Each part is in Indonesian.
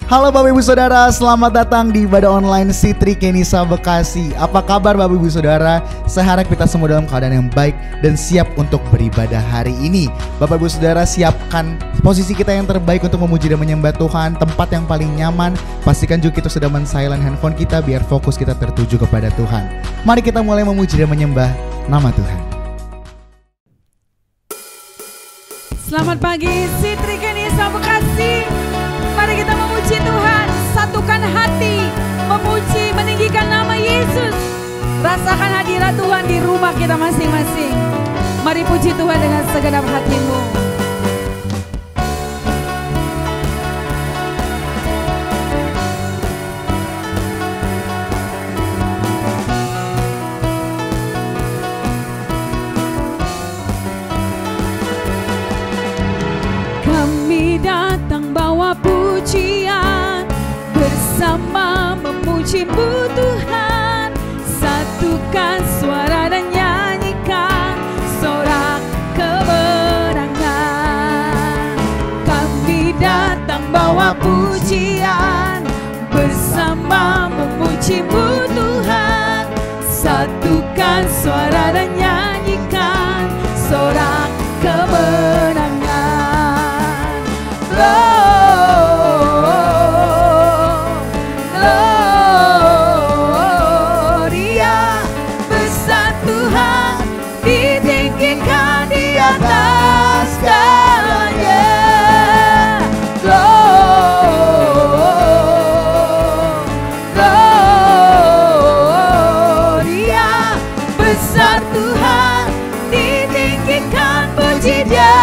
Halo Bapak Ibu Saudara, selamat datang di ibadah online Sitri Kenisa Bekasi. Apa kabar Bapak Ibu Saudara? Saya harap kita semua dalam keadaan yang baik dan siap untuk beribadah hari ini. Bapak Ibu Saudara, siapkan posisi kita yang terbaik untuk memuji dan menyembah Tuhan. Tempat yang paling nyaman. Pastikan juga kita sudah men-silent handphone kita biar fokus kita tertuju kepada Tuhan. Mari kita mulai memuji dan menyembah nama Tuhan. Selamat pagi Sitri Kenisa Bekasi. Mari kita memuji Tuhan, satukan hati, memuji, meninggikan nama Yesus. Rasakan hadirat Tuhan di rumah kita masing-masing. Mari puji Tuhan dengan segenap hatimu. Kami datang bawa pujian, bersama memuji-Mu Tuhan. Satukan suara dan nyanyikan sorak kemenangan. Kami datang bawa pujian, bersama memuji-Mu Tuhan. Satukan suara dan nyanyikan sorak kemenangan. Gloria, besar Tuhan, ditinggikan di atas segalanya. Gloria, besar Tuhan, ditinggikan, puji Dia.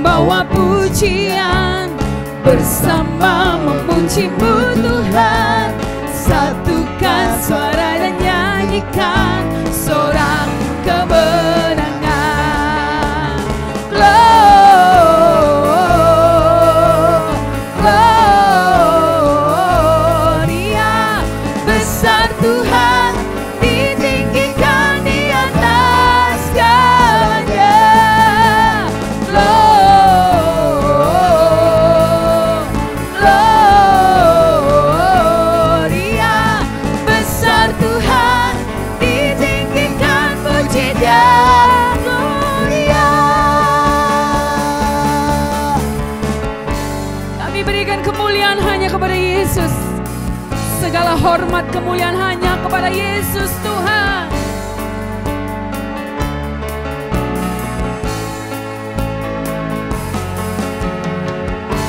Bawa pujian, bersama memuji-Mu Tuhan. Satukan suara dan nyanyikan sorak kemenangan. Gloria, besar Tuhan, ditinggikan di atas segalanya. Kepada Yesus, segala hormat kemuliaan hanya kepada Yesus Tuhan.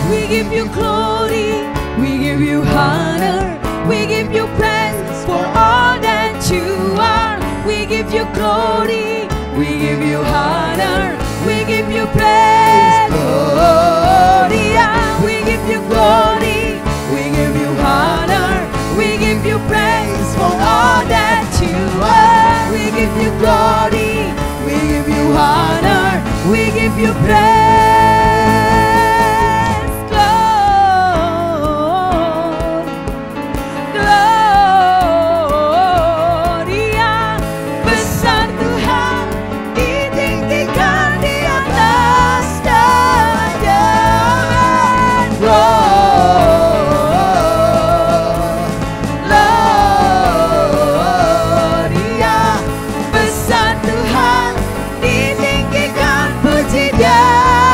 We give you glory, we give you honor, we give you praise for all that you are. We give you glory, we give you honor, we give you praise. Gloria, we give you glory, we give you honor, we give you praise for all that you are. We give you glory, we give you honor, we give you praise. Gloria, besar Tuhan, ditinggikan di atas segalanya. Gloria, besar Tuhan, ditinggikan, puji Dia.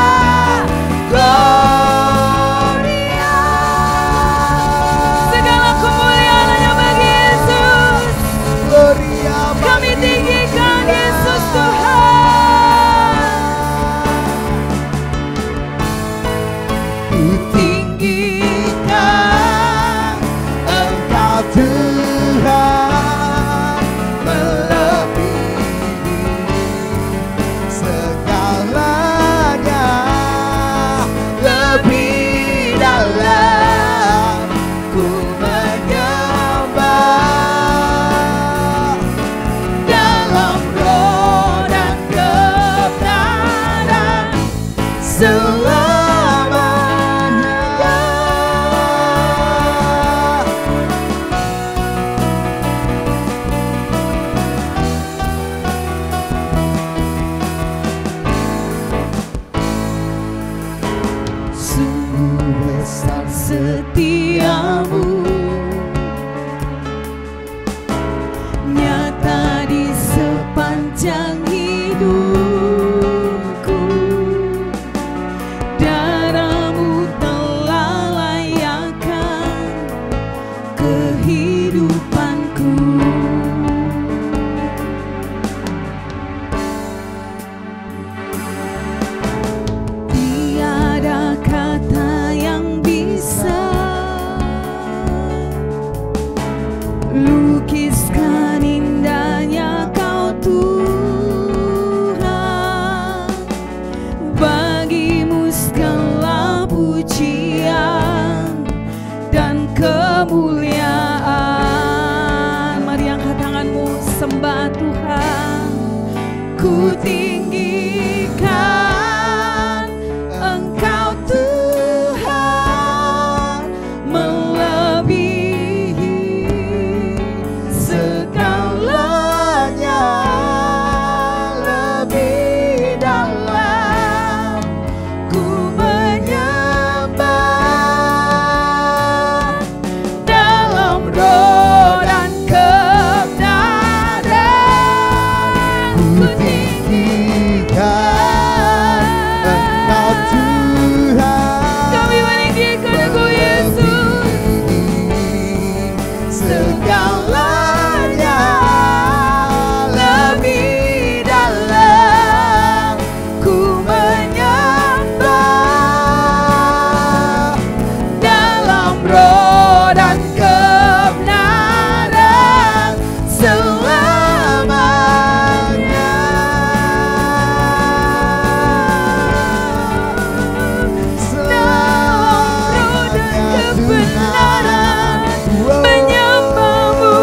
Tiada kata yang bisa lukiskan indahnya Kau Tuhan. Bagimu segala pujian dan kemuliaan. Mari angkat tanganmu, sembah Tuhan. Ku tinggikan Engkau Tuhan, melebihi segalanya, lebih dalam ku menyembah dalam roh dan kebenaran. Ku tinggikan Engkau Tuhan, Kami meninggikan Engkau Yesus, segalanya lebih dalam ku menyembah dalam roh dan kebenaran selamanya. Dalam roh dan kebenaran menyembahmu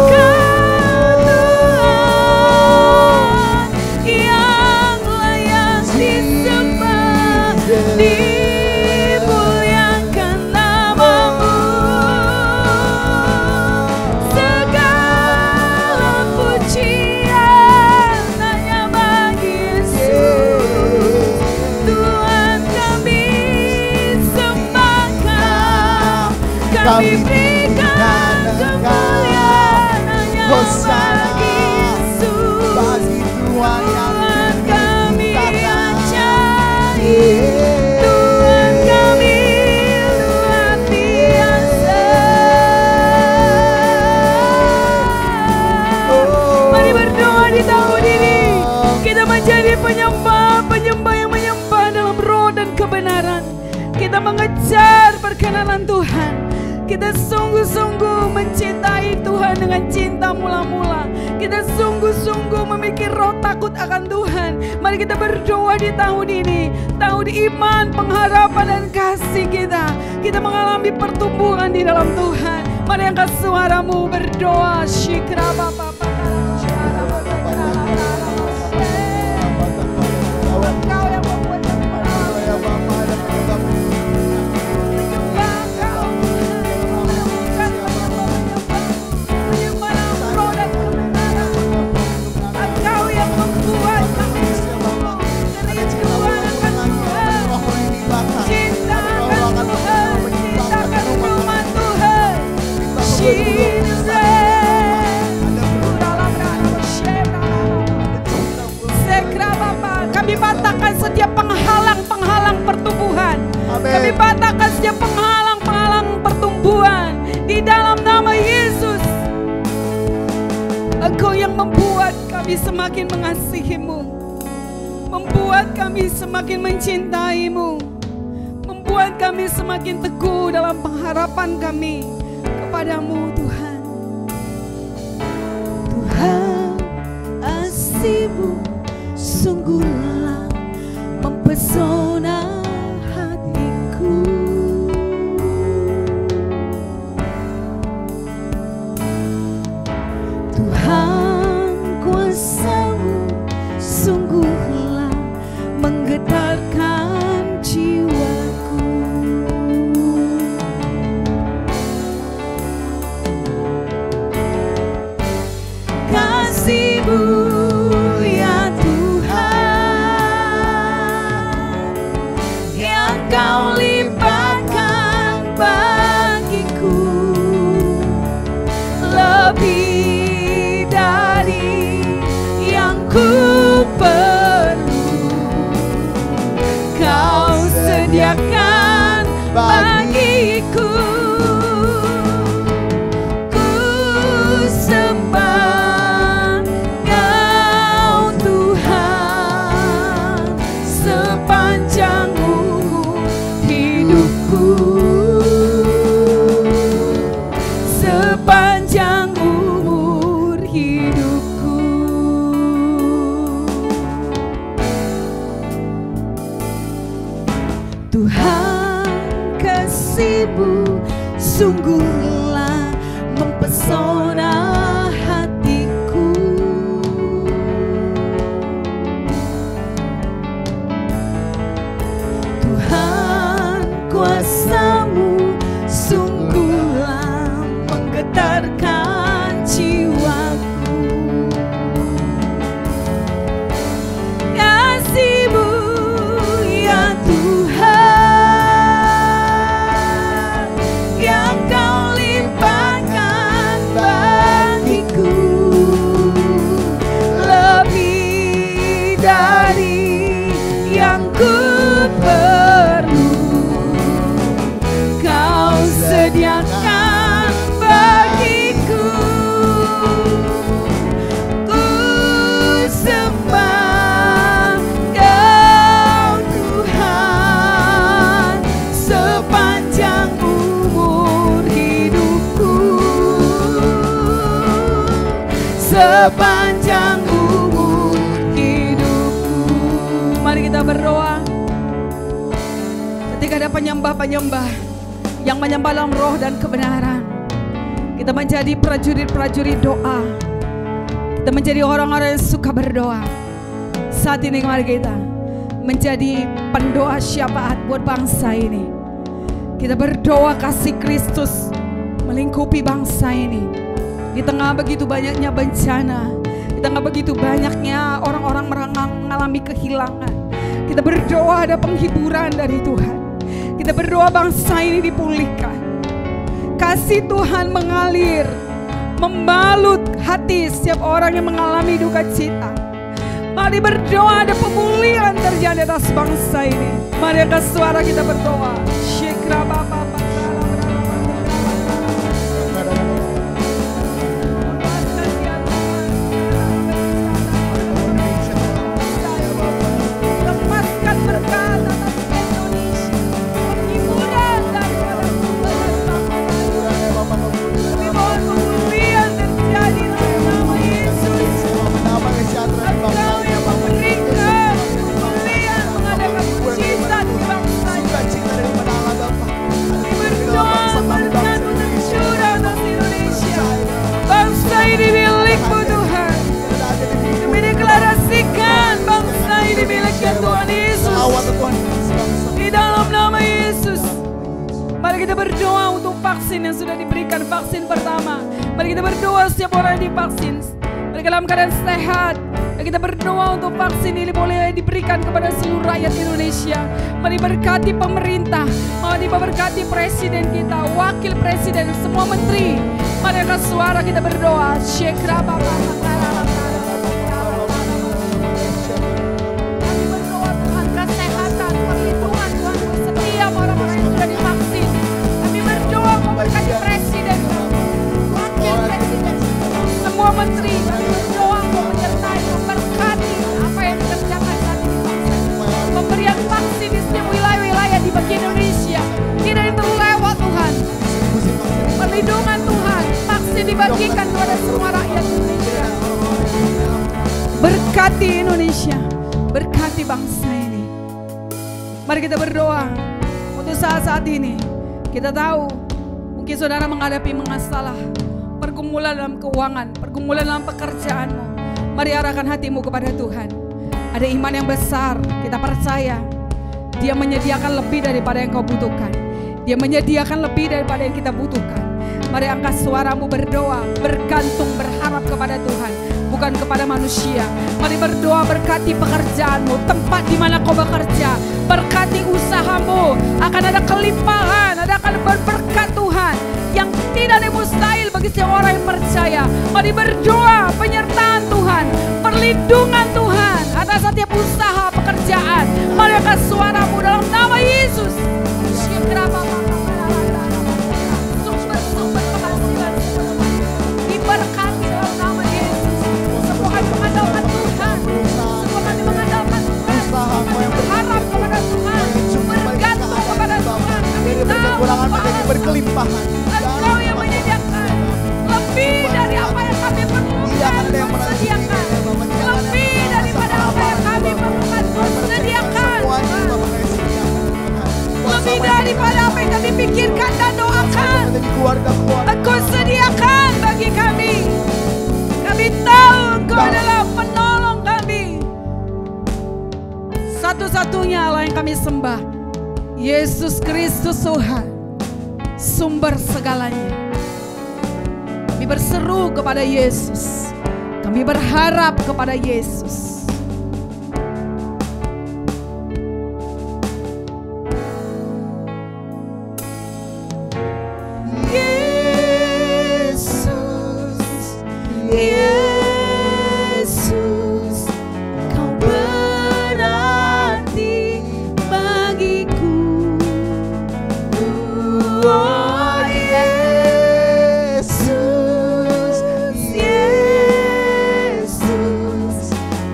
Engkau Tuhan, yang layak disembah, dimuliakan namamu. Segala pujian hanya bagi Yesus. Tuhan, kami sembah Kau, kami berikan kemuliaan hanya bagi Yesus. bagi Tuhan yang Tuhan, kami ajaib, Yesus. Tuhan kami luar biasa. Mari berdoa di tahun ini, kita menjadi penyembah yang menyembah dalam roh dan kebenaran. Kita mengejar perkenanan Tuhan. Kita sungguh-sungguh mencintai Tuhan dengan cinta mula-mula. Kita sungguh-sungguh memiliki roh takut akan Tuhan. Mari kita berdoa di tahun ini, tahun iman, pengharapan dan kasih kita. Kita mengalami pertumbuhan di dalam Tuhan. Mari angkat suaramu berdoa. Syikra Bapa. Engkau yang membuat kami patahkan setiap penghalang-penghalang pertumbuhan. Kami patahkan setiap penghalang-penghalang pertumbuhan di dalam nama Yesus. Engkau yang membuat kami semakin mengasihi-Mu, membuat kami semakin mencintai-Mu, membuat kami semakin teguh dalam pengharapan kami kepadamu Tuhan. Tuhan, kasih-Mu sungguhlah mempesona hatiku. Tuhan, kuasa-Mu sungguhlah menggetarkan jiwaku. Kasih-Mu ya Tuhan, Tuhan, kasih-Mu sungguhlah mempesona hatiku. Tuhan, kuasa-Mu sungguhlah menggetarkan jiwaku. Kasih-Mu ya Tuhan, yang Kau limpahkan bagiku, lebih dari yang ku perlu. Kau sediakan bagiku. Ku sembah Kau Tuhan sepanjang umur hidupku, sepanjang umur hidupku. Mari kita berdoa. Ketika ada penyembah-penyembah yang menyembah dalam roh dan kebenaran, kita menjadi prajurit-prajurit doa. Kita menjadi orang-orang yang suka berdoa. Saat ini mari kita menjadi pendoa syafaat buat bangsa ini. Kita berdoa kasih Kristus melingkupi bangsa ini. Di tengah begitu banyaknya bencana, di tengah begitu banyaknya orang-orang mengalami kehilangan, kita berdoa ada penghiburan dari Tuhan. Kita berdoa bangsa ini dipulihkan. Kasih Tuhan mengalir, membalut hati setiap orang yang mengalami duka cita. Mari berdoa ada pemulihan terjadi atas bangsa ini. Mari angkat suara kita berdoa. Syekra Bapa. Lepaskan berkat atas Indonesia. Penghiburan daripada kami mohon pemulihan terjadi dalam nama Yesus. Engkau yang memberikan pemulihan, mengadakan mujizat di bangsa ini. Kami berdoa berkat-Mu tercurah atas Indonesia. Bangsa ini milik-Mu Tuhan. Kami deklarasikan bangsa ini milik-Nya Tuhan Yesus. Di dalam nama Yesus. Mari kita berdoa untuk vaksin yang sudah diberikan, vaksin pertama. Mari kita berdoa setiap orang yang divaksin, mereka dalam keadaan sehat. Mari kita berdoa untuk vaksin ini boleh diberikan kepada seluruh rakyat Indonesia. Mari berkati pemerintah, mari berkati presiden kita, wakil presiden, semua menteri. Mari angkat suara kita berdoa. Syekra Bapa. Kami berdoa Tuhan kesehatan, perlindungan Tuhan untuk setiap orang-orang yang sudah divaksin. Kami berdoa memberkati presiden, wakil presiden, semua menteri. Kami berdoa menyertai, memberkati apa yang dikerjakan saat ini bangsa. Pemberian vaksin di setiap wilayah-wilayah di bagian Indonesia tidak terlewat Tuhan. Perlindungan Tuhan, vaksin dibagikan kepada semua rakyat Indonesia. Berkati Indonesia, berkati bangsa ini. Mari kita berdoa untuk saat-saat ini. Kita tahu mungkin saudara menghadapi masalah, pergumulan dalam keuangan, pergumulan dalam pekerjaanmu. Mari arahkan hatimu kepada Tuhan. Ada iman yang besar, kita percaya Dia menyediakan lebih daripada yang kau butuhkan. Dia menyediakan lebih daripada yang kita butuhkan. Mari angkat suaramu berdoa, bergantung, berharap kepada Tuhan, bukan kepada manusia. Mari berdoa berkati pekerjaanmu, tempat di mana kau bekerja, berkati usahamu, akan ada kelimpahan, akan berberkat Tuhan yang tidak ada mustahil bagi setiap orang yang percaya. Mari berdoa penyertaan Tuhan, perlindungan Tuhan atas setiap usaha pekerjaan. Mari angkat suaramu dalam nama Yesus. Sumber penghasilan diberkati dalam nama Yesus. Semua kami mengandalkan Tuhan, semua kami mengandalkan Tuhan, kami berharap kepada Tuhan, bergantung kepada Tuhan. Kami tahu berkelimpahan. Engkau yang menyediakan lebih dari apa yang kami perlukan. Engkau sediakan lebih daripada apa yang kami kami pikirkan dan doakan. Menjadi keluarga-keluarga. Engkau sediakan bagi kami. Kami tahu Engkau adalah penolong kami. Satu-satunya Allah yang kami sembah, Yesus Kristus Tuhan, sumber segalanya. Kami berseru kepada Yesus. Kami berharap kepada Yesus. Yesus, Kau berarti bagiku. Oh Yesus, Yesus,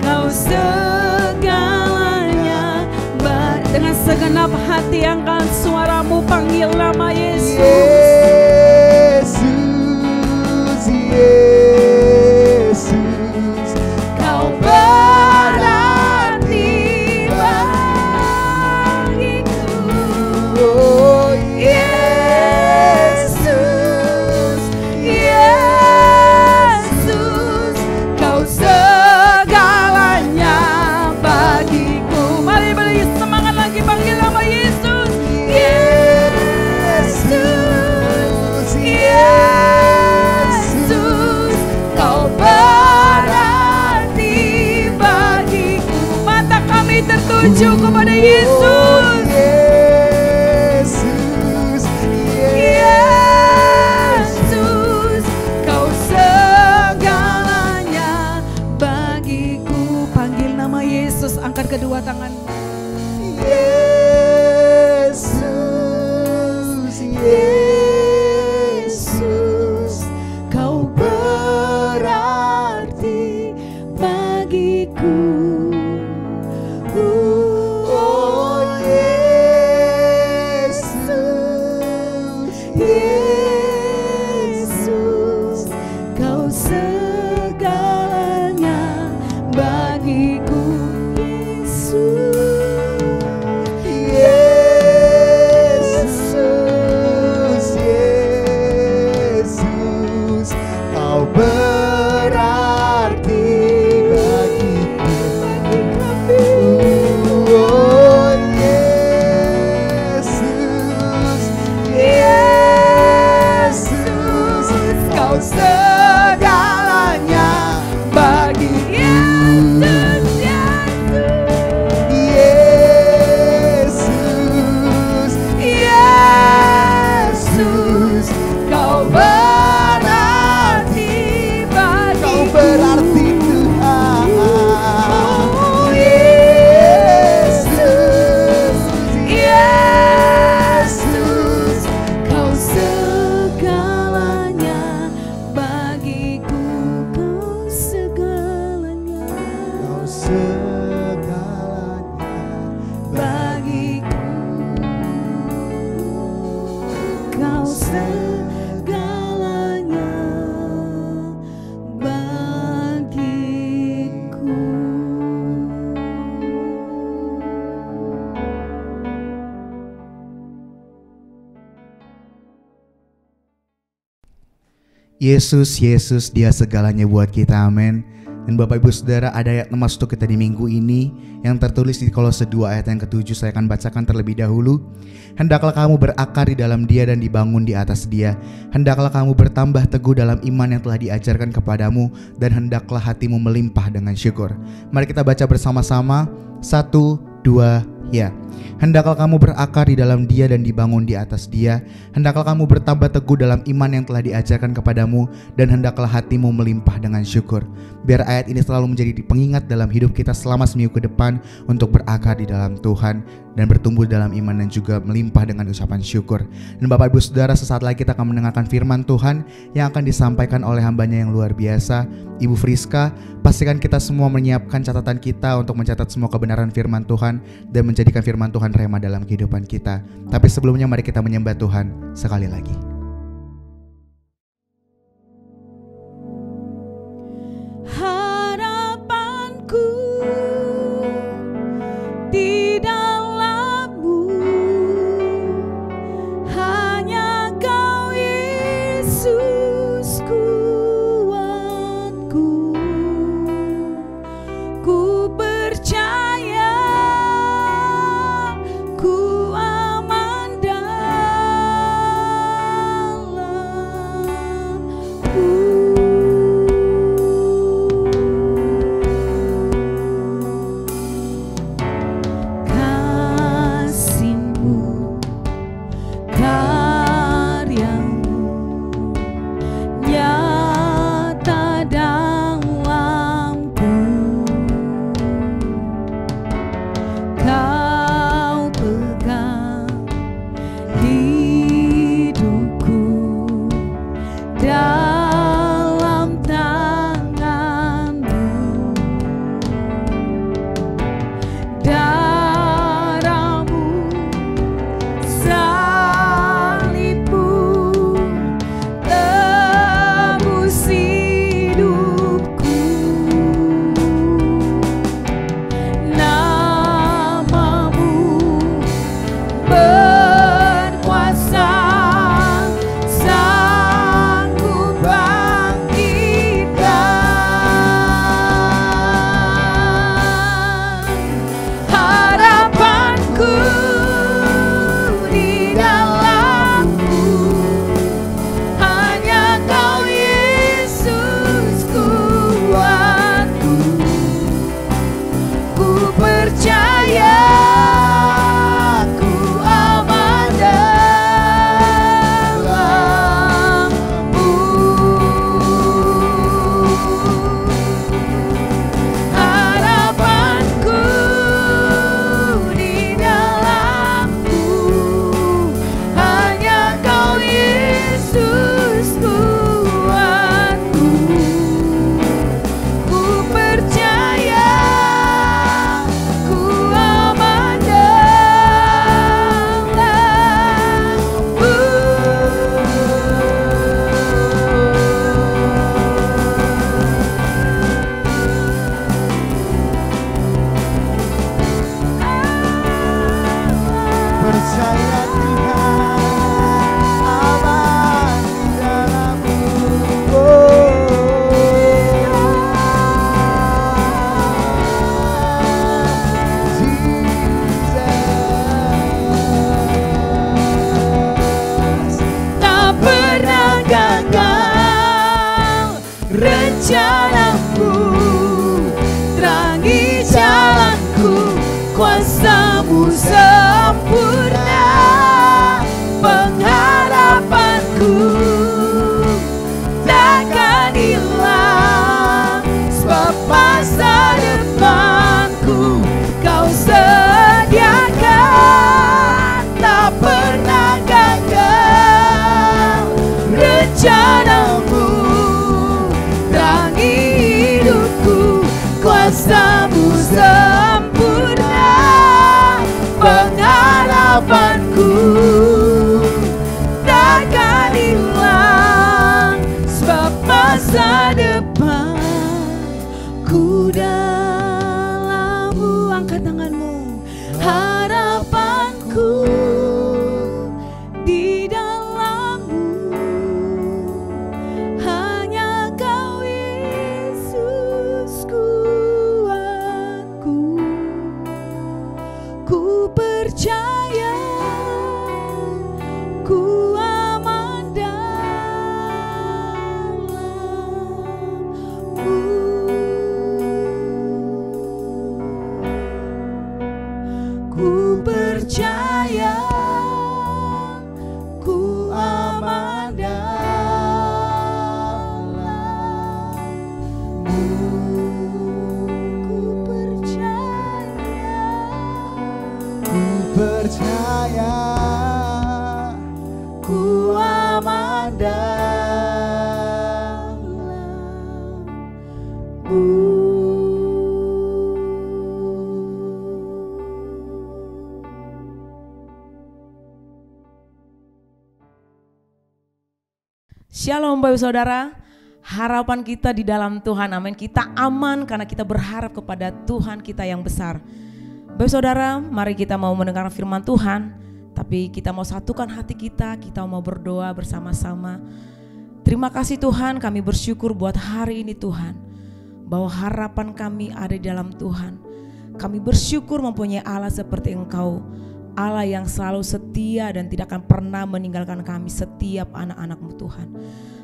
Kau segalanya. Dengan segenap hati angkat suaramu, panggil nama Yesus. Yesus, Kau berarti bagiku. oh Yesus, Yesus, Kau segalanya bagiku. Mari beri semangat lagi, panggil nama Yesus. Yesus, Yesus, Kau berarti bagiku. Mata kami tertuju kepada Yesus. Yesus, Yesus, Kau segalanya bagiku. Panggil nama Yesus, angkat kedua tanganmu. Yesus, Yesus, Kau berarti bagiku. oh Yesus, Yesus, Kau segalanya bagiku. Yesus, Yesus, Kau berarti bagiku. Oh Yesus, Yesus, Kau segalanya bagi Yesus, Yesus, Yesus, Kau berarti Kau bagiku. berarti Tuhan. Oh Yesus, Yesus, Kau segalanya bagiku. Kau segalanya Kau segalanya bagiku. Kau segalanya bagiku. Yesus, Yesus, Dia segalanya buat kita, amin. Dan Bapak Ibu Saudara, ada ayat emas untuk kita di minggu ini yang tertulis di Kolose 2 ayat yang ke-7. Saya akan bacakan terlebih dahulu. Hendaklah kamu berakar di dalam Dia dan dibangun di atas Dia. Hendaklah kamu bertambah teguh dalam iman yang telah diajarkan kepadamu, dan hendaklah hatimu melimpah dengan syukur. Mari kita baca bersama-sama. 1, 2, ya. Hendaklah kamu berakar di dalam Dia dan dibangun di atas Dia. Hendaklah kamu bertambah teguh dalam iman yang telah diajarkan kepadamu, dan hendaklah hatimu melimpah dengan syukur. Biar ayat ini selalu menjadi pengingat dalam hidup kita selama seminggu ke depan untuk berakar di dalam Tuhan dan bertumbuh dalam iman dan juga melimpah dengan ucapan syukur. Dan Bapak Ibu Saudara, sesaat lagi kita akan mendengarkan firman Tuhan yang akan disampaikan oleh hambanya yang luar biasa, Ibu Friska. Pastikan kita semua menyiapkan catatan kita untuk mencatat semua kebenaran firman Tuhan dan menjadikan firman Tuhan rema dalam kehidupan kita. Tapi sebelumnya mari kita menyembah Tuhan sekali lagi. Harapanku di dalam-Mu, kuasa-Mu sempurna, pengharapanku takkan hilang, sebab masa depanku Kau sediakan, tak pernah gagal rencana-Mu, terangi hidupku, kuasa-Mu sempurna, pengharapanku takkan hilang, sebab masa depanku dalam-Mu. Angkat tanganmu. Harapanku di dalam-Mu, hanya Kau Yesus kuatku. Ku percaya, ku aman dalam-Mu. Ku percaya, ku aman dalam-Mu. Ku percaya, ku aman dalam-Mu. Shalom Bapak Saudara, harapan kita di dalam Tuhan, amin. Kita aman karena kita berharap kepada Tuhan kita yang besar. Bapak Saudara, mari kita mau mendengar firman Tuhan, tapi kita mau satukan hati kita mau berdoa bersama-sama. Terima kasih Tuhan, kami bersyukur buat hari ini Tuhan, bahwa harapan kami ada di dalam Tuhan. Kami bersyukur mempunyai Allah seperti Engkau, Allah yang selalu setia dan tidak akan pernah meninggalkan kami, setiap anak-anak-Mu Tuhan.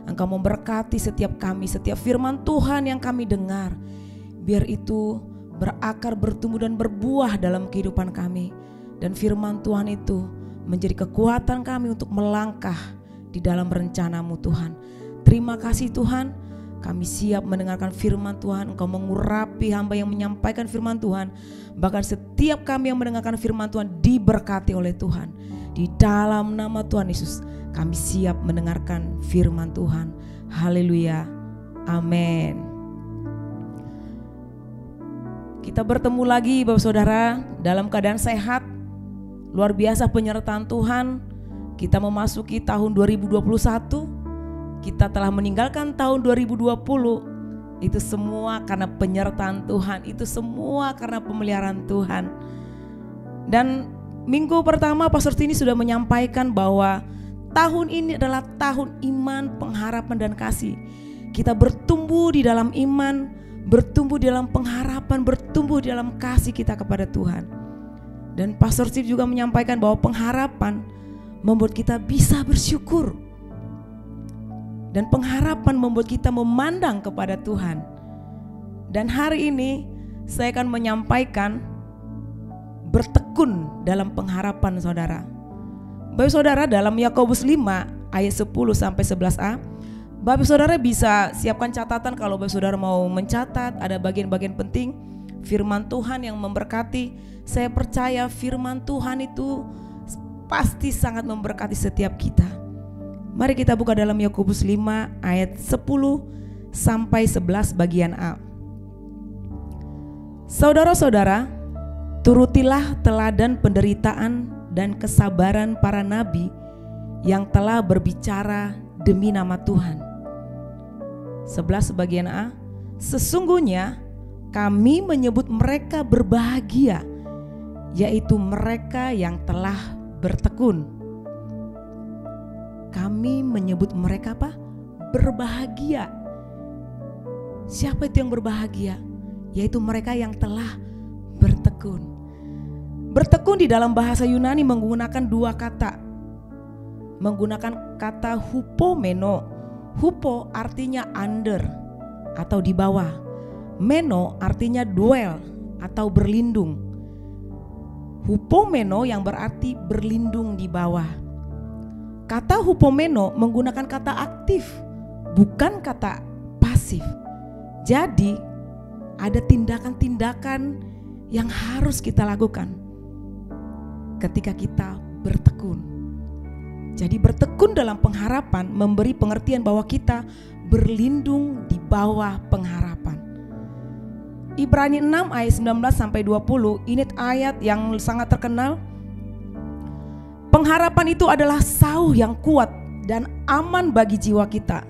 Engkau memberkati setiap kami, setiap firman Tuhan yang kami dengar, biar itu berakar, bertumbuh dan berbuah dalam kehidupan kami. Dan firman Tuhan itu menjadi kekuatan kami untuk melangkah di dalam rencana-Mu Tuhan. Terima kasih Tuhan, kami siap mendengarkan firman Tuhan. Engkau mengurapi hamba yang menyampaikan firman Tuhan. Bahkan setiap kami yang mendengarkan firman Tuhan diberkati oleh Tuhan. Di dalam nama Tuhan Yesus kami siap mendengarkan firman Tuhan. Haleluya, amin. Kita bertemu lagi Bapak Saudara dalam keadaan sehat. Luar biasa penyertaan Tuhan. Kita memasuki tahun 2021. Kita telah meninggalkan tahun 2020. Itu semua karena penyertaan Tuhan. Itu semua karena pemeliharaan Tuhan. Dan minggu pertama Pastor Tini sudah menyampaikan bahwa tahun ini adalah tahun iman, pengharapan dan kasih. Kita bertumbuh di dalam iman, bertumbuh di dalam pengharapan, bertumbuh di dalam kasih kita kepada Tuhan. Dan Pastor Steve juga menyampaikan bahwa pengharapan membuat kita bisa bersyukur. Dan pengharapan membuat kita memandang kepada Tuhan. Dan hari ini saya akan menyampaikan bertekun dalam pengharapan saudara. Bapak Saudara, dalam Yakobus 5 ayat 10 sampai 11a, Bapak Saudara bisa siapkan catatan kalau Bapak Saudara mau mencatat. Ada bagian-bagian penting firman Tuhan yang memberkati. Saya percaya firman Tuhan itu pasti sangat memberkati setiap kita. Mari kita buka dalam Yakobus 5 ayat 10 sampai 11 bagian A. Saudara-saudara, turutilah teladan penderitaan dan kesabaran para nabi yang telah berbicara demi nama Tuhan. 11 bagian A. Sesungguhnya kami menyebut mereka berbahagia, yaitu mereka yang telah bertekun. Kami menyebut mereka apa? Berbahagia. Siapa itu yang berbahagia? Yaitu mereka yang telah bertekun. Bertekun di dalam bahasa Yunani menggunakan dua kata. Menggunakan kata hupomeno. Hupo artinya under atau di bawah. Meno artinya dwell atau berlindung. Hupomeno yang berarti berlindung di bawah. Kata hupomeno menggunakan kata aktif, bukan kata pasif. Jadi ada tindakan-tindakan yang harus kita lakukan ketika kita bertekun. Jadi bertekun dalam pengharapan memberi pengertian bahwa kita berlindung di bawah pengharapan. Ibrani 6 ayat 19-20, ini ayat yang sangat terkenal. Pengharapan itu adalah sauh yang kuat dan aman bagi jiwa kita,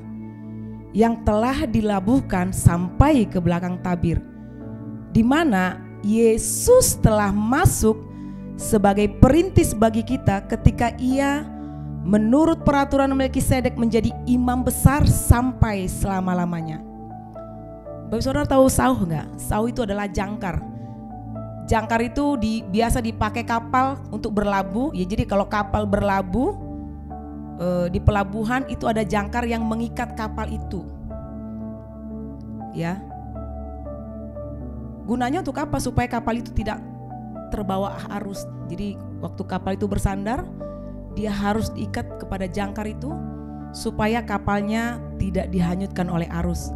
yang telah dilabuhkan sampai ke belakang tabir, di mana Yesus telah masuk sebagai perintis bagi kita ketika Ia menurut peraturan Melkisedek menjadi imam besar sampai selama-lamanya. Bapak saudara tahu sauh enggak? Sauh itu adalah jangkar. Jangkar itu biasa dipakai kapal untuk berlabuh. Ya, jadi kalau kapal berlabuh di pelabuhan itu ada jangkar yang mengikat kapal itu. Ya. Gunanya untuk apa? Supaya kapal itu tidak terbawa arus. Jadi waktu kapal itu bersandar, dia harus diikat kepada jangkar itu supaya kapalnya tidak dihanyutkan oleh arus.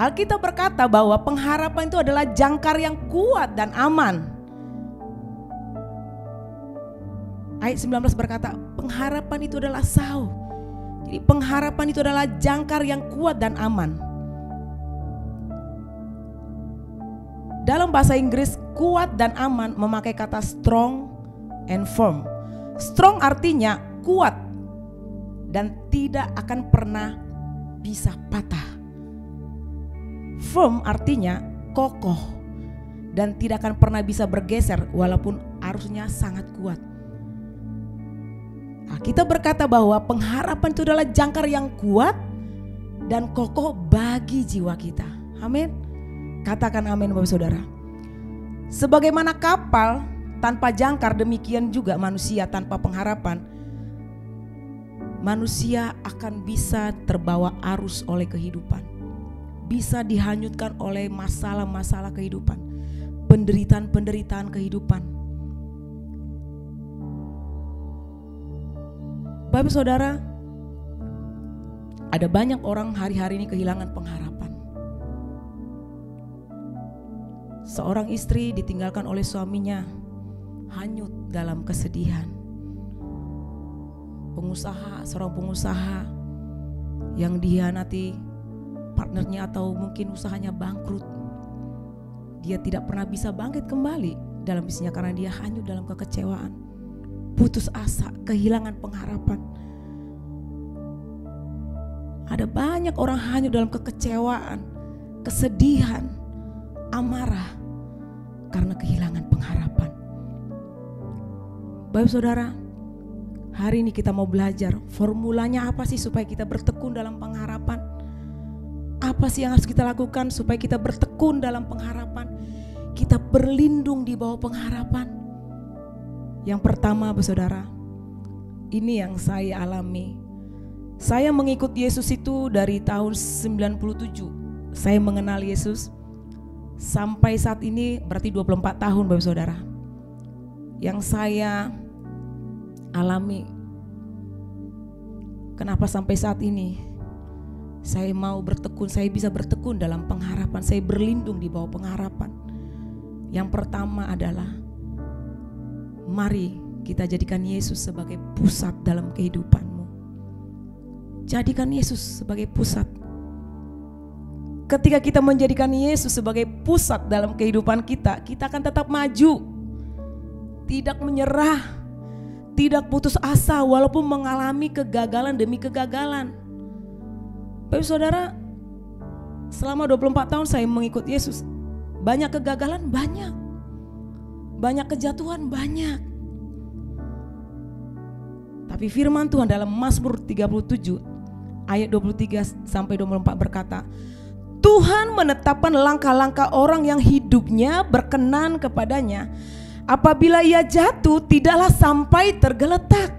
Alkitab berkata bahwa pengharapan itu adalah jangkar yang kuat dan aman. Ayat 19 berkata, pengharapan itu adalah sauh. Jadi pengharapan itu adalah jangkar yang kuat dan aman. Dalam bahasa Inggris, kuat dan aman memakai kata strong and firm. Strong artinya kuat dan tidak akan pernah bisa patah. Firm artinya kokoh dan tidak akan pernah bisa bergeser walaupun arusnya sangat kuat. Nah, kita berkata bahwa pengharapan itu adalah jangkar yang kuat dan kokoh bagi jiwa kita. Amin. Katakan amin Bapak Saudara. Sebagaimana kapal tanpa jangkar, demikian juga manusia tanpa pengharapan. Manusia akan bisa terbawa arus oleh kehidupan. Bisa dihanyutkan oleh masalah-masalah kehidupan, penderitaan-penderitaan kehidupan. Bapak Saudara, ada banyak orang hari-hari ini kehilangan pengharapan. Seorang istri ditinggalkan oleh suaminya, hanyut dalam kesedihan. Seorang pengusaha yang dihianati partnernya atau mungkin usahanya bangkrut. Dia tidak pernah bisa bangkit kembali dalam bisnisnya karena dia hanyut dalam kekecewaan, putus asa, kehilangan pengharapan. Ada banyak orang hanyut dalam kekecewaan, kesedihan, amarah karena kehilangan pengharapan. Bapak Saudara, hari ini kita mau belajar formulanya apa sih supaya kita bertekun dalam pengharapan. Apa sih yang harus kita lakukan supaya kita bertekun dalam pengharapan? Kita berlindung di bawah pengharapan. Yang pertama, Bapak Saudara, ini yang saya alami. Saya mengikut Yesus itu dari tahun 97. Saya mengenal Yesus sampai saat ini berarti 24 tahun Bapak Saudara. Yang saya alami. Kenapa sampai saat ini? Saya mau bertekun, saya bisa bertekun dalam pengharapan, saya berlindung di bawah pengharapan. Yang pertama adalah mari kita jadikan Yesus sebagai pusat dalam kehidupanmu. Jadikan Yesus sebagai pusat. Ketika kita menjadikan Yesus sebagai pusat dalam kehidupan kita, kita akan tetap maju. Tidak menyerah, tidak putus asa walaupun mengalami kegagalan demi kegagalan. Bapak Saudara, selama 24 tahun saya mengikut Yesus. Banyak kegagalan, banyak. Banyak kejatuhan, banyak. Tapi firman Tuhan dalam Mazmur 37 ayat 23-24 berkata, Tuhan menetapkan langkah-langkah orang yang hidupnya berkenan kepadanya. Apabila ia jatuh, tidaklah sampai tergeletak,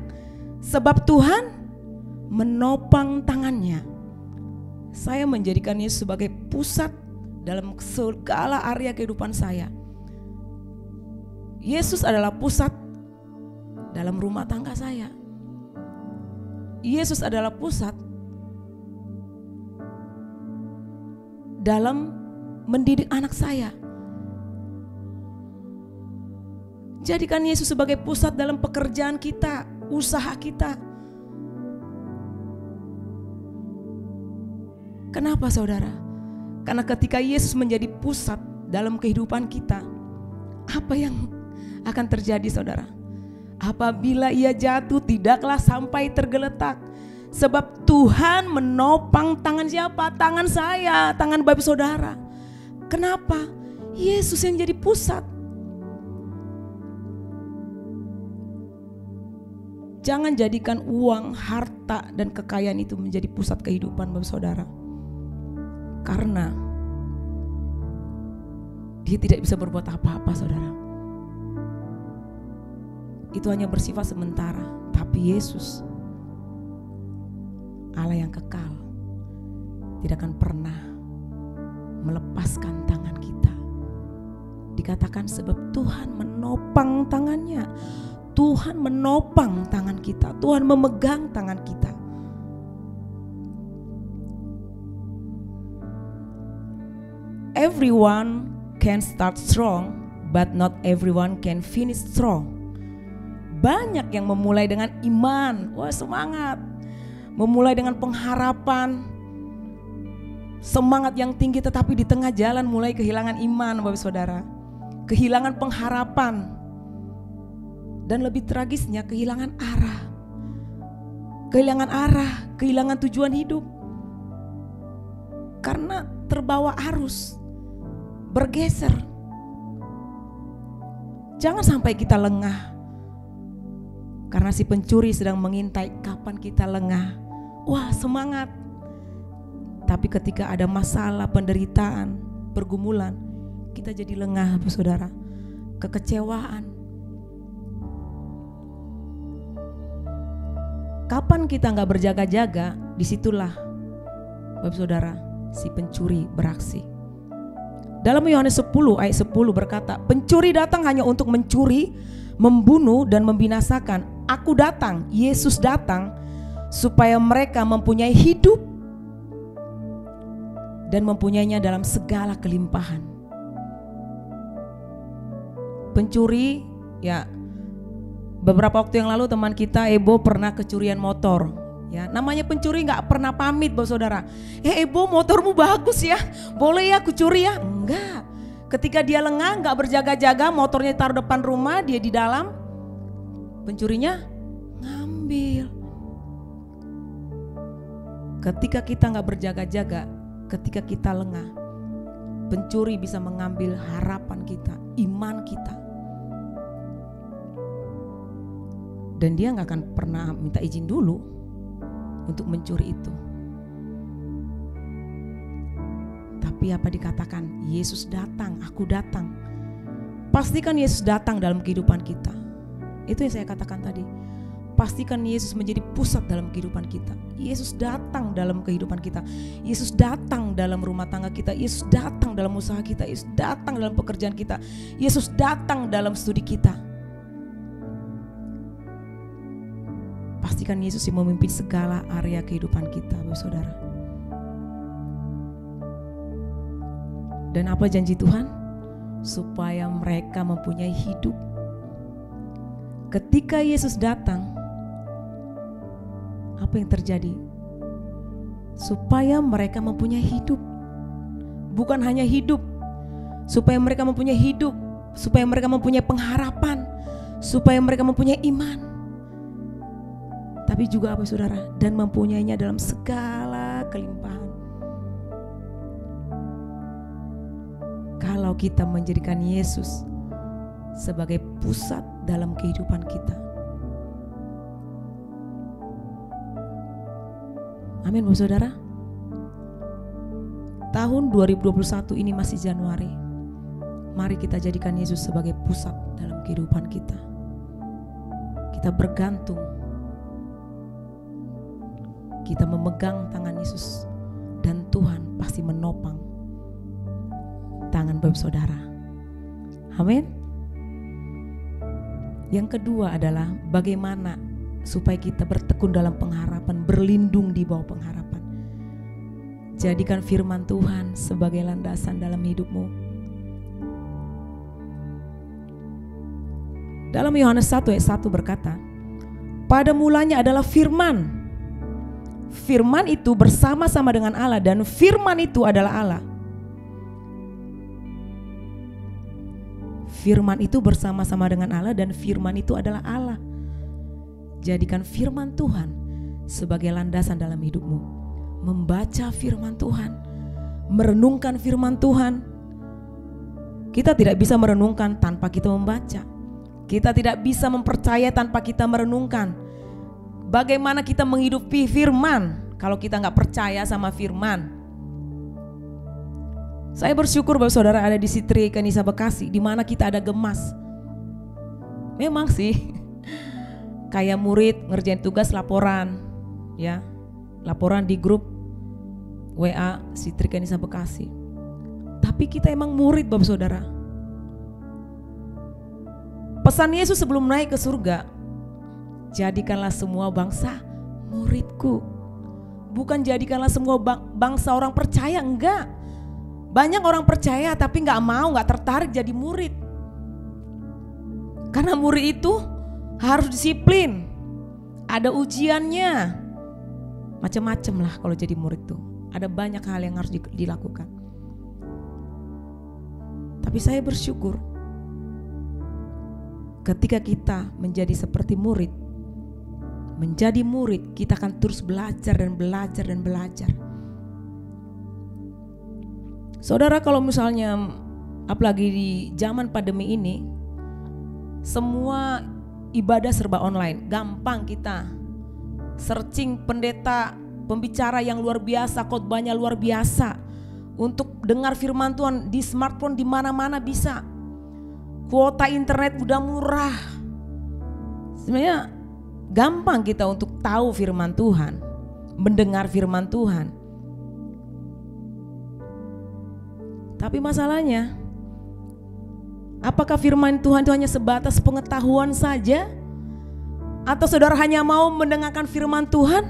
sebab Tuhan menopang tangannya. Saya menjadikan Yesus sebagai pusat dalam segala area kehidupan saya. Yesus adalah pusat dalam rumah tangga saya. Yesus adalah pusat dalam mendidik anak saya. Jadikan Yesus sebagai pusat dalam pekerjaan kita, usaha kita. Kenapa saudara? Karena ketika Yesus menjadi pusat dalam kehidupan kita, apa yang akan terjadi saudara? Apabila ia jatuh tidaklah sampai tergeletak. Sebab Tuhan menopang tangan siapa? Tangan saya, tangan Bapak Saudara. Kenapa? Yesus yang jadi pusat. Jangan jadikan uang, harta, dan kekayaan itu menjadi pusat kehidupan Bapak Saudara. Karena dia tidak bisa berbuat apa-apa saudara. Itu hanya bersifat sementara. Tapi Yesus, Allah yang kekal, tidak akan pernah melepaskan tangan kita. Dikatakan sebab Tuhan menopang tangannya. Tuhan menopang tangan kita. Tuhan memegang tangan kita. Everyone can start strong, but not everyone can finish strong. Banyak yang memulai dengan iman, wah semangat. Memulai dengan pengharapan, semangat yang tinggi, tetapi di tengah jalan mulai kehilangan iman Bapak Saudara. Kehilangan pengharapan. Dan lebih tragisnya kehilangan arah. Kehilangan arah, kehilangan tujuan hidup. Karena terbawa arus, bergeser. Jangan sampai kita lengah. Karena si pencuri sedang mengintai kapan kita lengah. Wah semangat. Tapi ketika ada masalah, penderitaan, pergumulan, kita jadi lengah Bapak Saudara. Kekecewaan. Kapan kita gak berjaga-jaga, disitulah Bapak Saudara si pencuri beraksi. Dalam Yohanes 10 ayat 10 berkata, pencuri datang hanya untuk mencuri, membunuh dan membinasakan. Aku datang, Yesus datang supaya mereka mempunyai hidup dan mempunyainya dalam segala kelimpahan. Pencuri, ya beberapa waktu yang lalu teman kita Ebo pernah kecurian motor. Ya, namanya pencuri nggak pernah pamit Bapak Saudara. Ebo motormu bagus ya, boleh ya aku curi ya? Enggak. Ketika dia lengah nggak berjaga-jaga, motornya taruh depan rumah, dia di dalam, pencurinya ngambil. Ketika kita nggak berjaga-jaga, ketika kita lengah, pencuri bisa mengambil harapan kita, iman kita. Dan dia nggak akan pernah minta izin dulu untuk mencuri itu. Tapi apa dikatakan? Yesus datang, aku datang. Pastikan Yesus datang dalam kehidupan kita. Itu yang saya katakan tadi. Pastikan Yesus menjadi pusat dalam kehidupan kita. Yesus datang dalam kehidupan kita. Yesus datang dalam rumah tangga kita. Yesus datang dalam usaha kita. Yesus datang dalam pekerjaan kita. Yesus datang dalam studi kita. Pastikan Yesus yang memimpin segala area kehidupan kita, Bapak Saudara. Dan apa janji Tuhan? Supaya mereka mempunyai hidup. Ketika Yesus datang, apa yang terjadi? Supaya mereka mempunyai hidup. Bukan hanya hidup, supaya mereka mempunyai hidup, supaya mereka mempunyai pengharapan, supaya mereka mempunyai iman. Tapi juga apa saudara? Dan mempunyainya dalam segala kelimpahan. Kalau kita menjadikan Yesus sebagai pusat dalam kehidupan kita. Amin Bapak Saudara. Tahun 2021 ini masih Januari. Mari kita jadikan Yesus sebagai pusat dalam kehidupan kita. Kita bergantung. Kita memegang tangan Yesus. Dan Tuhan pasti menopang tangan Bapak Saudara. Amin. Yang kedua adalah bagaimana supaya kita bertekun dalam pengharapan, berlindung di bawah pengharapan. Jadikan firman Tuhan sebagai landasan dalam hidupmu. Dalam Yohanes 1 ayat 1 berkata, pada mulanya adalah firman. Firman itu bersama-sama dengan Allah dan firman itu adalah Allah. Firman itu bersama-sama dengan Allah dan firman itu adalah Allah. Jadikan firman Tuhan sebagai landasan dalam hidupmu. Membaca firman Tuhan, merenungkan firman Tuhan. Kita tidak bisa merenungkan tanpa kita membaca. Kita tidak bisa mempercayai tanpa kita merenungkan. Bagaimana kita menghidupi firman kalau kita nggak percaya sama firman? Saya bersyukur bahwa saudara ada di Sitri Kanisa Bekasi, di mana kita ada gemas. Memang sih, kayak murid ngerjain tugas laporan, ya, laporan di grup WA Sitri Kanisa Bekasi. Tapi kita emang murid, Bapak Saudara. Pesan Yesus sebelum naik ke surga, jadikanlah semua bangsa muridku. Bukan jadikanlah semua bangsa orang percaya, enggak. Banyak orang percaya tapi gak mau, gak tertarik jadi murid. Karena murid itu harus disiplin, ada ujiannya, macam-macam lah kalau jadi murid tuh. Ada banyak hal yang harus dilakukan. Tapi saya bersyukur ketika kita menjadi seperti murid. Menjadi murid kita akan terus belajar dan belajar dan belajar. Saudara, kalau misalnya apalagi di zaman pandemi ini, semua ibadah serba online, gampang kita searching pendeta, pembicara yang luar biasa, khotbahnya luar biasa, untuk dengar firman Tuhan di smartphone di mana-mana bisa. Kuota internet udah murah. Sebenarnya gampang kita untuk tahu firman Tuhan, mendengar firman Tuhan. Tapi masalahnya, apakah firman Tuhan itu hanya sebatas pengetahuan saja? Atau saudara hanya mau mendengarkan firman Tuhan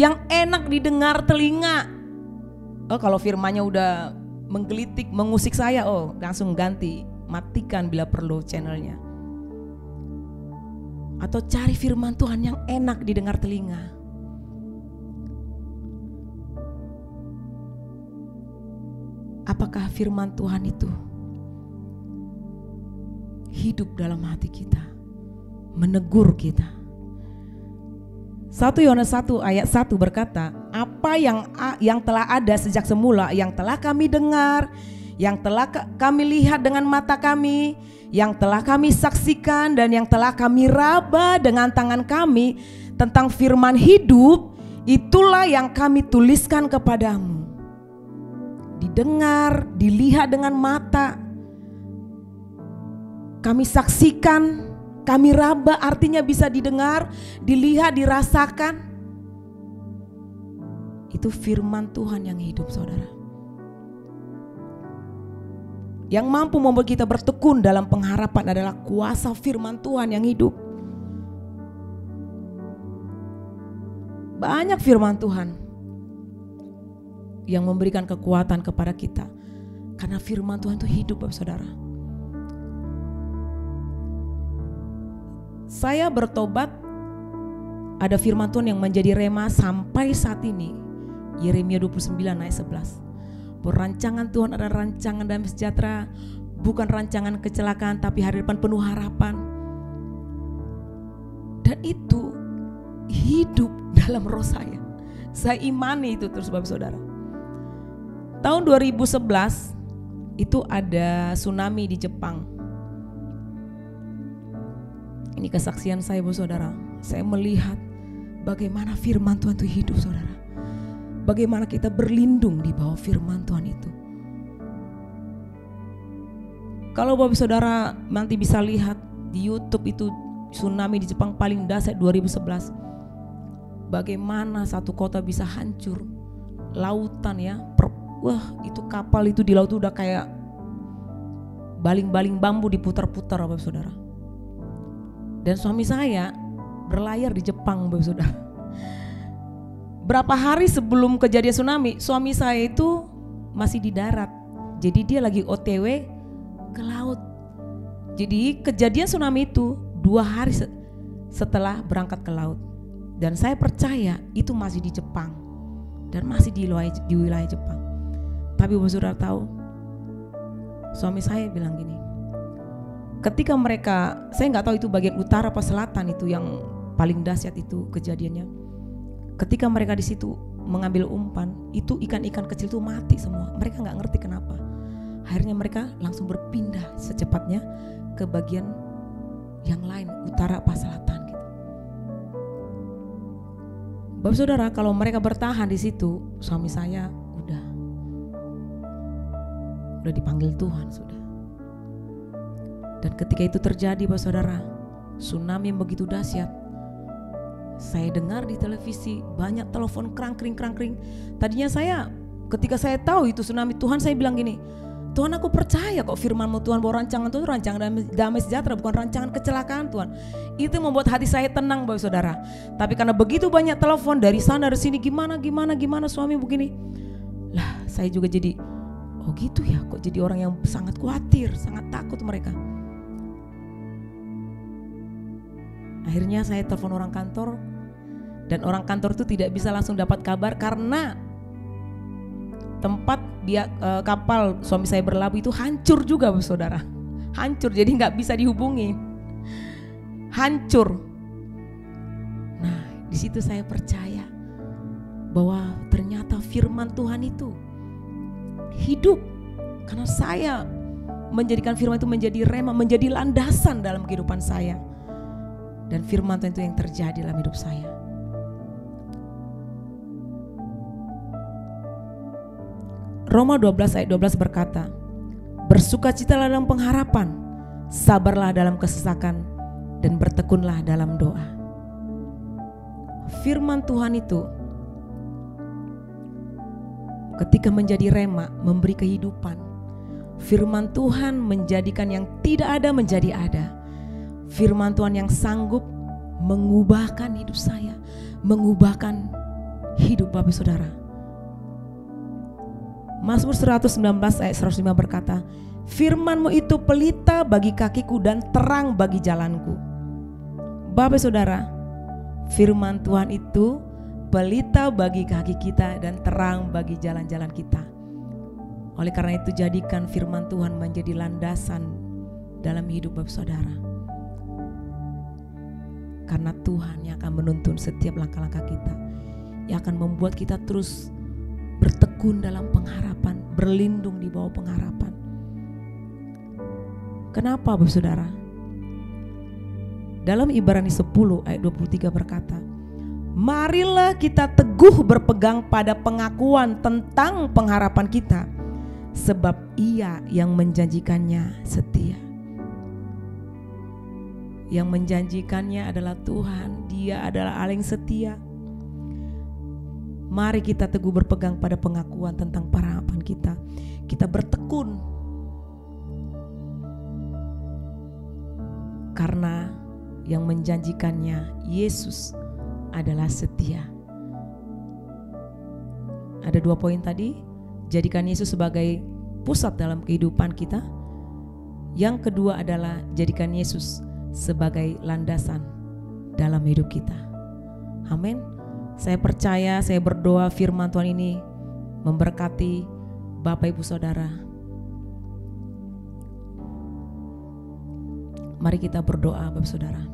yang enak didengar telinga? Oh, kalau firmannya udah menggelitik, mengusik saya, oh langsung ganti, matikan bila perlu channelnya. Atau cari firman Tuhan yang enak didengar telinga. Apakah firman Tuhan itu hidup dalam hati kita, menegur kita? 1 Yohanes 1 ayat 1 berkata, apa yang telah ada sejak semula, yang telah kami dengar, yang telah kami lihat dengan mata kami, yang telah kami saksikan dan yang telah kami raba dengan tangan kami tentang firman hidup, itulah yang kami tuliskan kepadamu. Didengar, dilihat dengan mata, kami saksikan, kami raba, artinya bisa didengar, dilihat, dirasakan. Itu firman Tuhan yang hidup, saudara. Yang mampu membuat kita bertekun dalam pengharapan adalah kuasa firman Tuhan yang hidup. Banyak firman Tuhan yang memberikan kekuatan kepada kita, karena firman Tuhan itu hidup, Bapak Saudara. Saya bertobat, ada firman Tuhan yang menjadi rema sampai saat ini. Yeremia 29 ayat 11. Perancangan Tuhan adalah rancangan damai sejahtera, bukan rancangan kecelakaan, tapi hari depan penuh harapan. Dan itu hidup dalam roh saya. Saya imani itu terus, Bapak Saudara. Tahun 2011 itu ada tsunami di Jepang. Ini kesaksian saya, Bapak Saudara. Saya melihat bagaimana firman Tuhan itu hidup, saudara. Bagaimana kita berlindung di bawah firman Tuhan itu. Kalau Bapak Saudara nanti bisa lihat di YouTube itu tsunami di Jepang paling dahsyat 2011. Bagaimana satu kota bisa hancur. Lautan ya, wah itu kapal itu di laut udah kayak baling-baling bambu diputar-putar, Bapak Saudara. Dan suami saya berlayar di Jepang, Bapak Saudara. Berapa hari sebelum kejadian tsunami, suami saya itu masih di darat. Jadi dia lagi OTW ke laut. Jadi kejadian tsunami itu 2 hari setelah berangkat ke laut. Dan saya percaya itu masih di Jepang dan masih di wilayah Jepang. Tapi Bapak Saudara tahu, suami saya bilang gini, ketika mereka, saya nggak tahu itu bagian utara apa selatan itu yang paling dahsyat itu kejadiannya. Ketika mereka di situ mengambil umpan, itu ikan-ikan kecil itu mati semua. Mereka nggak ngerti kenapa. Akhirnya mereka langsung berpindah secepatnya ke bagian yang lain, utara apa selatan gitu. Bapak Saudara, kalau mereka bertahan di situ, suami saya udah dipanggil Tuhan sudah. Dan ketika itu terjadi, Bapak Saudara, tsunami yang begitu dahsyat. Saya dengar di televisi banyak telepon krangkring. Tadinya saya, ketika saya tahu itu tsunami, Tuhan saya bilang gini, Tuhan aku percaya kok firman-Mu Tuhan, bahwa rancangan itu rancangan damai sejahtera, bukan rancangan kecelakaan Tuhan. Itu membuat hati saya tenang, Bapak Saudara. Tapi karena begitu banyak telepon dari sana dari sini, gimana suami begini. Lah saya juga jadi, oh gitu ya, kok jadi orang yang sangat khawatir, sangat takut mereka. Akhirnya saya telepon orang kantor, dan orang kantor itu tidak bisa langsung dapat kabar karena tempat kapal suami saya berlabuh itu hancur juga, Bapak Saudara. Hancur, jadi nggak bisa dihubungi. Hancur. Nah, di situ saya percaya bahwa ternyata firman Tuhan itu hidup, karena saya menjadikan firman itu menjadi rema, menjadi landasan dalam kehidupan saya. Dan firman Tuhan itu yang terjadi dalam hidup saya. Roma 12 ayat 12 berkata, bersukacitalah dalam pengharapan, sabarlah dalam kesesakan, dan bertekunlah dalam doa. Firman Tuhan itu ketika menjadi rema, memberi kehidupan. Firman Tuhan menjadikan yang tidak ada menjadi ada. Firman Tuhan yang sanggup mengubahkan hidup saya, mengubahkan hidup Bapak Saudara. Mazmur 119 ayat 105 berkata, firman-Mu itu pelita bagi kakiku dan terang bagi jalanku. Bapak Saudara, firman Tuhan itu pelita bagi kaki kita dan terang bagi jalan-jalan kita. Oleh karena itu jadikan firman Tuhan menjadi landasan dalam hidup Bapak Saudara. Karena Tuhan yang akan menuntun setiap langkah-langkah kita, yang akan membuat kita terus bertekun dalam pengharapan, berlindung di bawah pengharapan. Kenapa Bapak Saudara? Dalam Ibrani 10 ayat 23 berkata, marilah kita teguh berpegang pada pengakuan tentang pengharapan kita, sebab Ia yang menjanjikannya setia. Yang menjanjikannya adalah Tuhan, Dia adalah Allah yang setia. Mari kita teguh berpegang pada pengakuan tentang pengharapan kita. Kita bertekun karena yang menjanjikannya Yesus adalah setia. Ada 2 poin tadi. Jadikan Yesus sebagai pusat dalam kehidupan kita. Yang kedua adalah jadikan Yesus sebagai landasan dalam hidup kita. Amin. Saya percaya, saya berdoa firman Tuhan ini memberkati Bapak Ibu Saudara. Mari kita berdoa Bapak Saudara.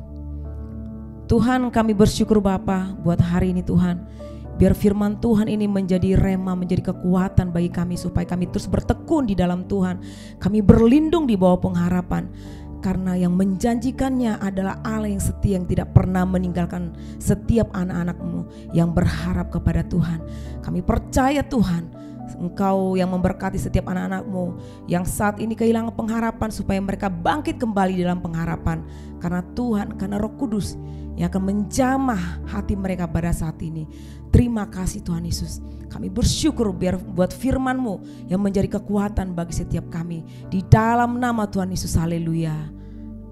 Tuhan, kami bersyukur Bapa buat hari ini Tuhan. Biar firman Tuhan ini menjadi rema, menjadi kekuatan bagi kami supaya kami terus bertekun di dalam Tuhan. Kami berlindung di bawah pengharapan. Karena yang menjanjikannya adalah Allah yang setia, yang tidak pernah meninggalkan setiap anak-anak-Mu yang berharap kepada Tuhan. Kami percaya Tuhan, Engkau yang memberkati setiap anak-anak-Mu yang saat ini kehilangan pengharapan, supaya mereka bangkit kembali dalam pengharapan. Karena Tuhan, karena Roh Kudus yang akan menjamah hati mereka pada saat ini. Terima kasih Tuhan Yesus. Kami bersyukur biar buat firman-Mu yang menjadi kekuatan bagi setiap kami. Di dalam nama Tuhan Yesus, haleluya.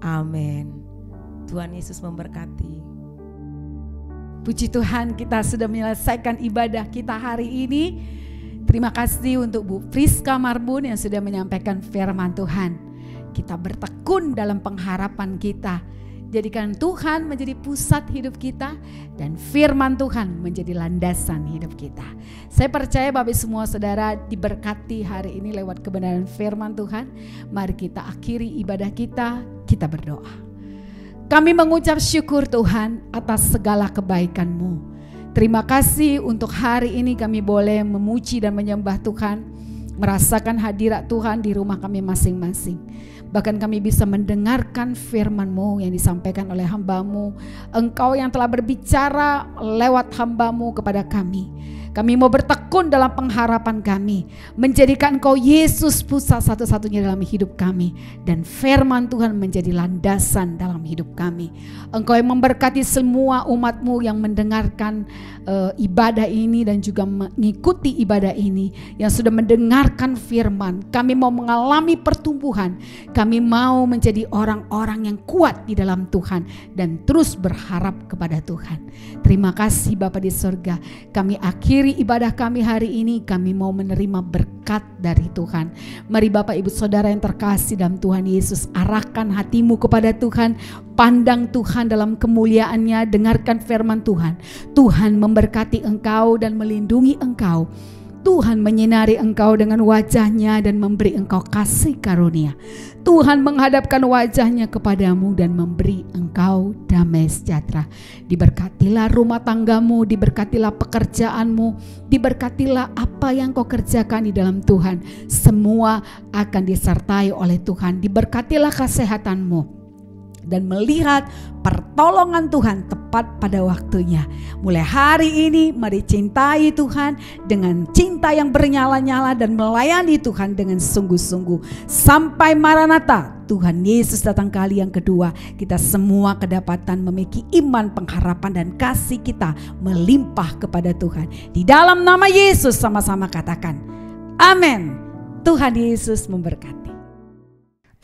Amin. Tuhan Yesus memberkati. Puji Tuhan, kita sudah menyelesaikan ibadah kita hari ini. Terima kasih untuk Bu Friska Marbun yang sudah menyampaikan firman Tuhan. Kita bertekun dalam pengharapan kita. Jadikan Tuhan menjadi pusat hidup kita dan firman Tuhan menjadi landasan hidup kita. Saya percaya Bapak semua saudara diberkati hari ini lewat kebenaran firman Tuhan. Mari kita akhiri ibadah kita berdoa. Kami mengucap syukur Tuhan atas segala kebaikan-Mu. Terima kasih untuk hari ini kami boleh memuji dan menyembah Tuhan, merasakan hadirat Tuhan di rumah kami masing-masing. Bahkan kami bisa mendengarkan firman-Mu yang disampaikan oleh hamba-Mu. Engkau yang telah berbicara lewat hamba-Mu kepada kami. Kami mau bertekun dalam pengharapan kami, menjadikan Engkau Yesus pusat satu-satunya dalam hidup kami, dan firman Tuhan menjadi landasan dalam hidup kami. Engkau yang memberkati semua umat-Mu yang mendengarkan ibadah ini dan juga mengikuti ibadah ini, yang sudah mendengarkan firman. Kami mau mengalami pertumbuhan, kami mau menjadi orang-orang yang kuat di dalam Tuhan dan terus berharap kepada Tuhan. Terima kasih Bapa di surga. Kami akhiri ibadah kami hari ini, kami mau menerima berkat dari Tuhan. Mari Bapak Ibu Saudara yang terkasih dalam Tuhan Yesus, arahkan hatimu kepada Tuhan, pandang Tuhan dalam kemuliaannya, dengarkan firman Tuhan. Tuhan memberkati engkau dan melindungi engkau. Tuhan menyinari engkau dengan wajahnya dan memberi engkau kasih karunia. Tuhan menghadapkan wajahnya kepadamu dan memberi engkau damai sejahtera. Diberkatilah rumah tanggamu, diberkatilah pekerjaanmu, diberkatilah apa yang kau kerjakan di dalam Tuhan. Semua akan disertai oleh Tuhan. Diberkatilah kesehatanmu dan melihat pertolongan Tuhan tepat pada waktunya. Mulai hari ini mari cintai Tuhan dengan cinta yang bernyala-nyala dan melayani Tuhan dengan sungguh-sungguh. Sampai Maranatha, Tuhan Yesus datang kali yang kedua, kita semua kedapatan memiliki iman, pengharapan dan kasih kita melimpah kepada Tuhan. Di dalam nama Yesus sama-sama katakan, amin. Tuhan Yesus memberkati.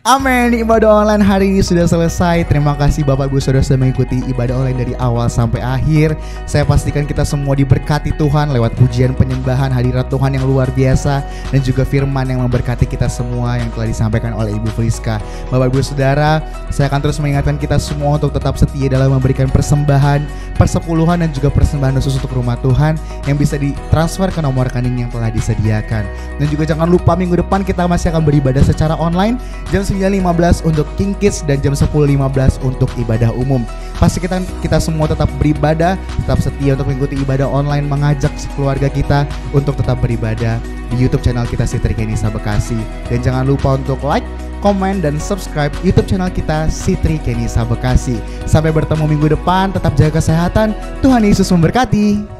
Amin. Ibadah online hari ini sudah selesai. Terima kasih Bapak Ibu Saudara sudah mengikuti ibadah online dari awal sampai akhir. Saya pastikan kita semua diberkati Tuhan lewat pujian penyembahan, hadirat Tuhan yang luar biasa, dan juga firman yang memberkati kita semua yang telah disampaikan oleh Ibu Friska. Bapak Ibu Saudara, saya akan terus mengingatkan kita semua untuk tetap setia dalam memberikan persembahan, persepuluhan dan juga persembahan khusus untuk rumah Tuhan yang bisa ditransfer ke nomor rekening yang telah disediakan. Dan juga jangan lupa minggu depan kita masih akan beribadah secara online jam 9.15 untuk King Kids dan jam 10.15 untuk ibadah umum. Pastikan kita semua tetap beribadah, tetap setia untuk mengikuti ibadah online, mengajak keluarga kita untuk tetap beribadah di YouTube channel kita Sitri Kenisa Bekasi. Dan jangan lupa untuk like, komen, dan subscribe YouTube channel kita Sitri Kenisa Bekasi. Sampai bertemu minggu depan, tetap jaga kesehatan. Tuhan Yesus memberkati.